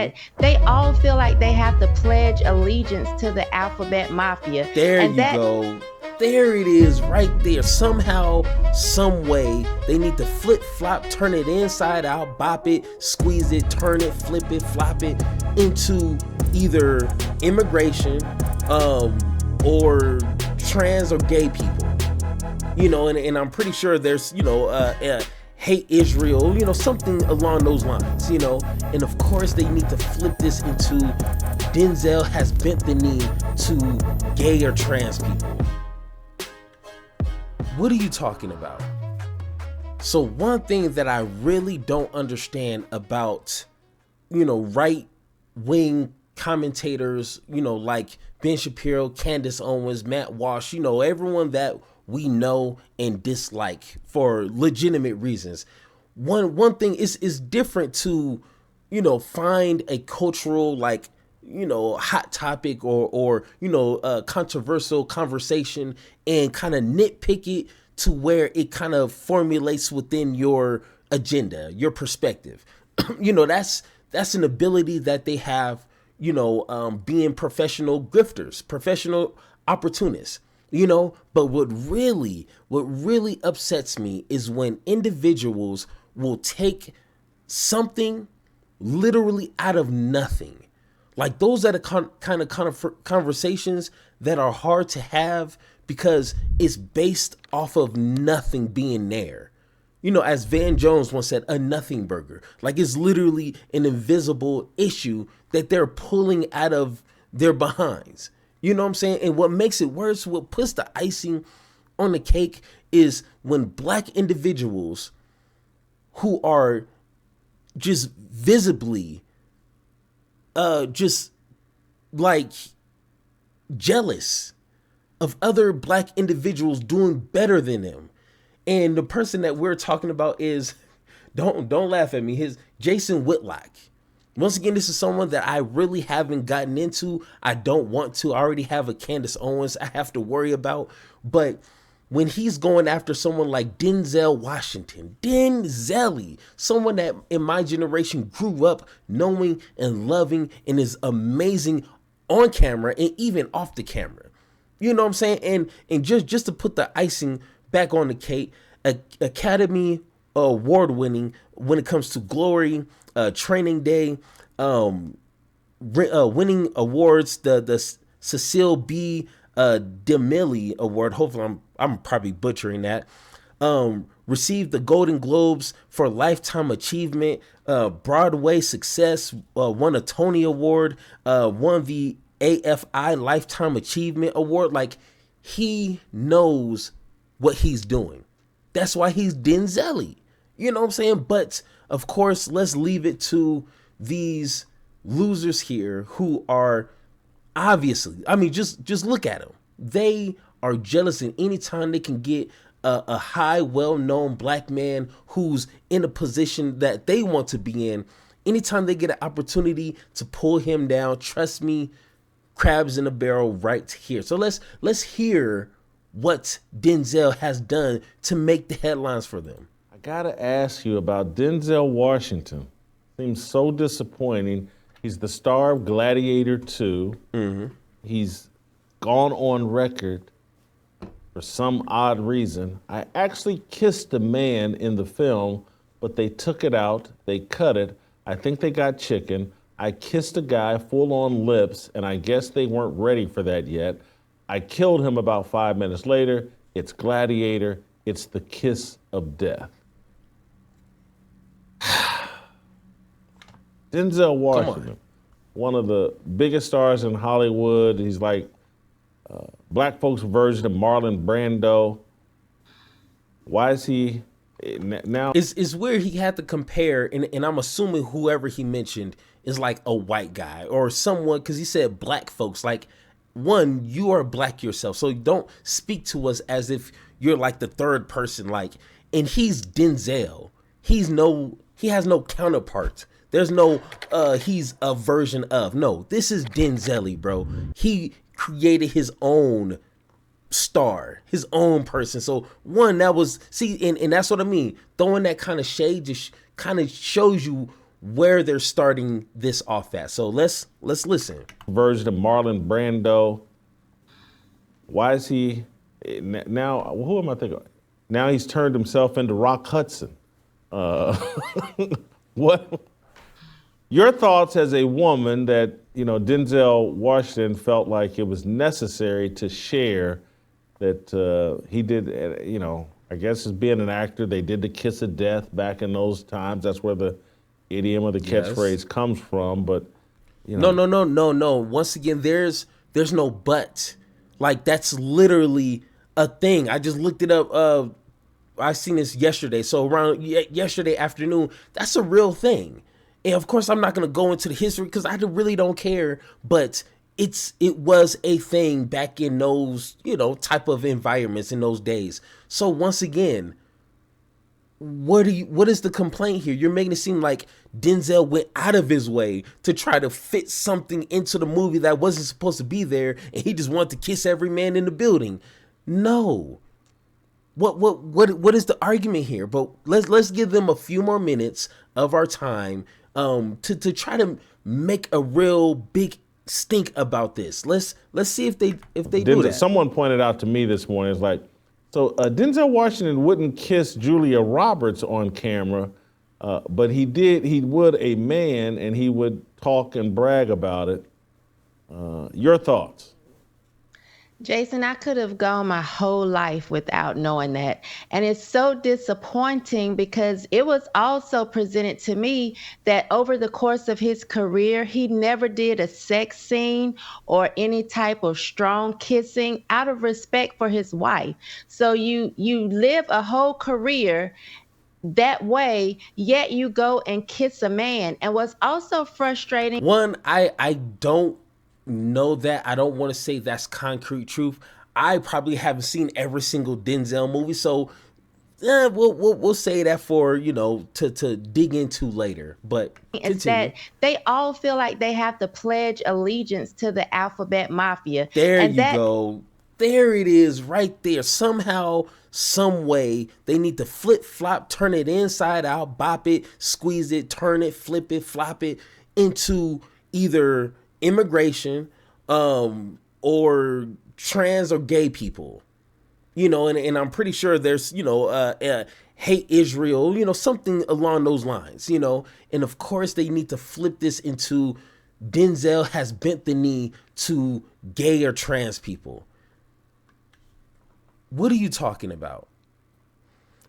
that they all feel like they have to pledge allegiance to the alphabet mafia. There and you that go. There it is right there. Somehow, some way, they need to flip flop, turn it inside out, bop it, squeeze it, turn it, flip it, flop it into either immigration or trans or gay people. And I'm pretty sure there's, hate Israel, something along those lines, and of course they need to flip this into Denzel has bent the knee to gay or trans people. What are you talking about? So one thing that I really don't understand about, right wing commentators, like Ben Shapiro, Candace Owens, Matt Walsh, everyone that we know and dislike for legitimate reasons. One thing is different to, find a cultural hot topic or controversial conversation and kind of nitpick it to where it kind of formulates within your agenda, your perspective. That's an ability that they have, being professional grifters, professional opportunists. But what really upsets me is when individuals will take something literally out of nothing. Like those are the kind of conversations that are hard to have because it's based off of nothing being there. As Van Jones once said, a nothing burger. Like it's literally an invisible issue that they're pulling out of their behinds. You know what I'm saying? And what makes it worse, what puts the icing on the cake is when black individuals who are just visibly just like jealous of other black individuals doing better than them. And the person that we're talking about is, don't laugh at me, his Jason Whitlock. Once again, this is someone that I really haven't gotten into. I don't want to. I already have a Candace Owens I have to worry about. But when he's going after someone like Denzel Washington, Denzel, someone that in my generation grew up knowing and loving and is amazing on camera and even off the camera. You know what I'm saying? And just to put the icing back on the cake, Academy Award winning when it comes to Glory, Training Day, winning awards, the Cecile B. DeMille Award. Hopefully I'm probably butchering that. Received the Golden Globes for Lifetime Achievement, Broadway Success, won a Tony Award, won the AFI Lifetime Achievement Award. Like, he knows what he's doing. That's why he's Denzel. You know what I'm saying? But of course, let's leave it to these losers here who are obviously, just look at them. They are jealous, and anytime they can get a high, well-known black man who's in a position that they want to be in, anytime they get an opportunity to pull him down, trust me, crabs in a barrel right here. So let's hear what Denzel has done to make the headlines for them. I gotta ask you about Denzel Washington. Seems so disappointing. He's the star of Gladiator 2. Mm-hmm. He's gone on record for some odd reason. I actually kissed a man in the film, but they took it out, they cut it. I think they got chicken. I kissed a guy full on lips, and I guess they weren't ready for that yet. I killed him about 5 minutes later. It's Gladiator. It's the kiss of death. Denzel Washington, one of the biggest stars in Hollywood. He's like black folks' version of Marlon Brando. Why is he now? It's weird he had to compare, and I'm assuming whoever he mentioned is like a white guy or someone, because he said black folks. Like, one, you are black yourself, so don't speak to us as if you're like the third person. Like, and he's Denzel. He has no counterpart. There's no he's a version of. No, this is Denzel, bro. He created his own star, his own person. So one, that was, see, and that's what I mean. Throwing that kind of shade just kind of shows you where they're starting this off at. So let's listen. Version of Marlon Brando. Why is he now? Who am I thinking of? Now he's turned himself into Rock Hudson. What? Your thoughts as a woman that, Denzel Washington felt like it was necessary to share that he did, I guess as being an actor, they did the kiss of death back in those times. That's where the idiom or the catchphrase comes from. But, No. Once again, there's no but. Like, that's literally a thing. I just looked it up. I seen this yesterday. So around yesterday afternoon, that's a real thing. And of course, I'm not going to go into the history because I really don't care. But it was a thing back in those, type of environments in those days. So once again, what is the complaint here? You're making it seem like Denzel went out of his way to try to fit something into the movie that wasn't supposed to be there, and he just wanted to kiss every man in the building. No. What is the argument here? But let's give them a few more minutes of our time to try to make a real big stink about this. Let's see if they do that. Someone pointed out to me this morning, it's like, so Denzel Washington wouldn't kiss Julia Roberts on camera, but he would a man, and he would talk and brag about it. Your thoughts? Jason, I could have gone my whole life without knowing that. And it's so disappointing because it was also presented to me that over the course of his career, he never did a sex scene or any type of strong kissing out of respect for his wife. So you live a whole career that way, yet you go and kiss a man. And what's also frustrating. One, I don't know that. I don't want to say that's concrete truth. I probably haven't seen every single Denzel movie, so we'll say that for to dig into later. But it's that they all feel like they have to pledge allegiance to the alphabet mafia. There you go. There it is, right there. Somehow, some way, they need to flip flop, turn it inside out, bop it, squeeze it, turn it, flip it, flop it into either immigration, or trans or gay people, and I'm pretty sure there's, hate Israel, something along those lines, and of course they need to flip this into Denzel has bent the knee to gay or trans people. What are you talking about?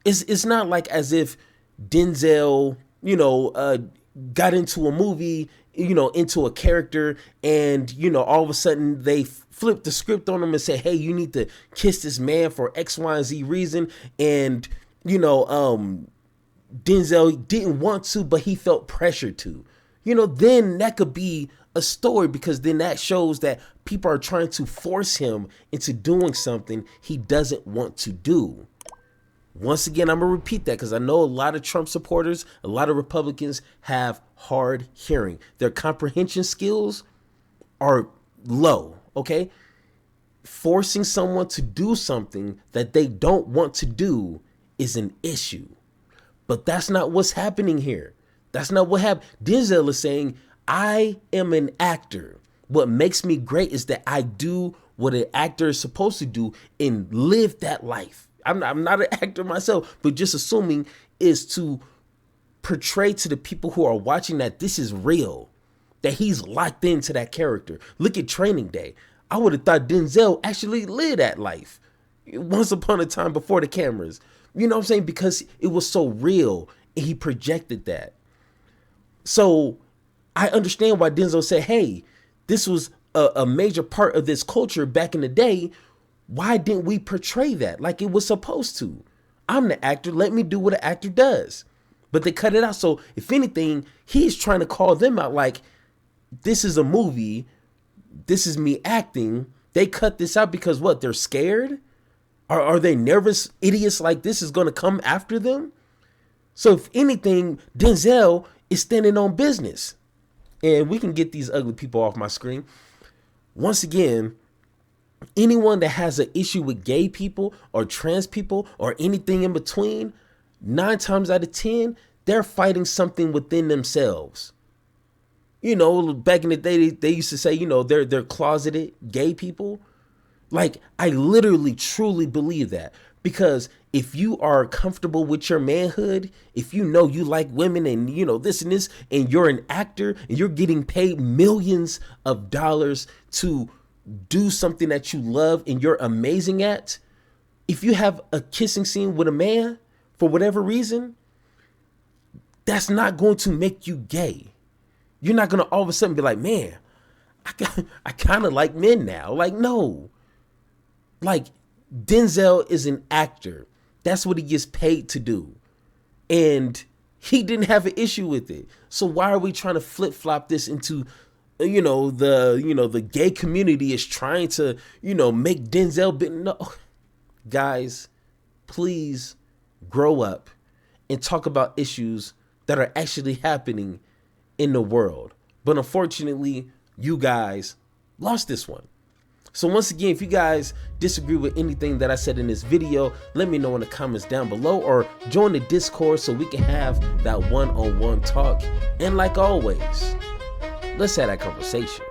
It's not like as if Denzel, got into a movie, into a character, and all of a sudden they flip the script on him and say, hey, you need to kiss this man for X, Y, and Z reason. And Denzel didn't want to, but he felt pressured to. Then that could be a story, because then that shows that people are trying to force him into doing something he doesn't want to do. Once again, I'm going to repeat that because I know a lot of Trump supporters, a lot of Republicans have hard hearing. Their comprehension skills are low, okay? Forcing someone to do something that they don't want to do is an issue. But that's not what's happening here. That's not what happened. Denzel is saying, I am an actor. What makes me great is that I do what an actor is supposed to do and live that life. I'm not an actor myself, but just assuming is to portray to the people who are watching that this is real, that he's locked into that character. Look at Training Day. I would have thought Denzel actually lived that life once upon a time before the cameras. You know what I'm saying? Because it was so real and he projected that. So I understand why Denzel said, hey, this was a major part of this culture back in the day. Why didn't we portray that like it was supposed to? I'm the actor. Let me do what an actor does. But they cut it out. So if anything, he's trying to call them out like, this is a movie. This is me acting. They cut this out because what? They're scared? Are they nervous idiots like this is going to come after them? So if anything, Denzel is standing on business. And we can get these ugly people off my screen. Once again, anyone that has an issue with gay people or trans people or anything in between, 9 times out of 10, they're fighting something within themselves. You know, back in the day, they used to say, you know, they're closeted gay people. Like, I literally, truly believe that. Because if you are comfortable with your manhood, if you know you like women and, you know, this and this, and you're an actor and you're getting paid millions of dollars to do something that you love and you're amazing at, if you have a kissing scene with a man for whatever reason, that's not going to make you gay. You're not going to all of a sudden be like, man, I kind of like men now. Like, no. Like, Denzel is an actor. That's what he gets paid to do. And he didn't have an issue with it. So why are we trying to flip-flop this into, the gay community is trying to, make Denzel big? No. Guys, please grow up and talk about issues that are actually happening in the world. But unfortunately, you guys lost this one. So once again, if you guys disagree with anything that I said in this video, let me know in the comments down below, or join the Discord so we can have that one-on-one talk. And like always, let's have that conversation.